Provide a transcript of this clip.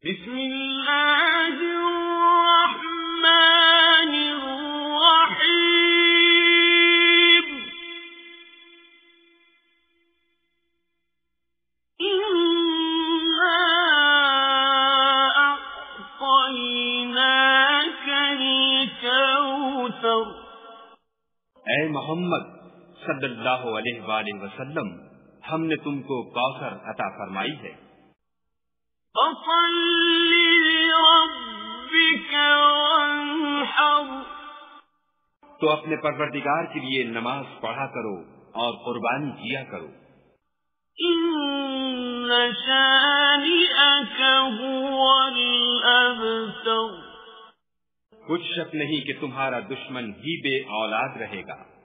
بسم اللہ الرحمن الرحیم انا اعطیناک الکوثر، اے محمد صلی اللہ علیہ وآلہ وسلم، ہم نے تم کو کوثر عطا فرمائی ہے۔ فصل لربک وانحر، تو اپنے پروردگار کے لیے نماز پڑھا کرو اور قربانی کیا کرو۔ ان شانئک هو الابتر، کچھ شک نہیں کہ تمہارا دشمن ہی بے اولاد رہے گا۔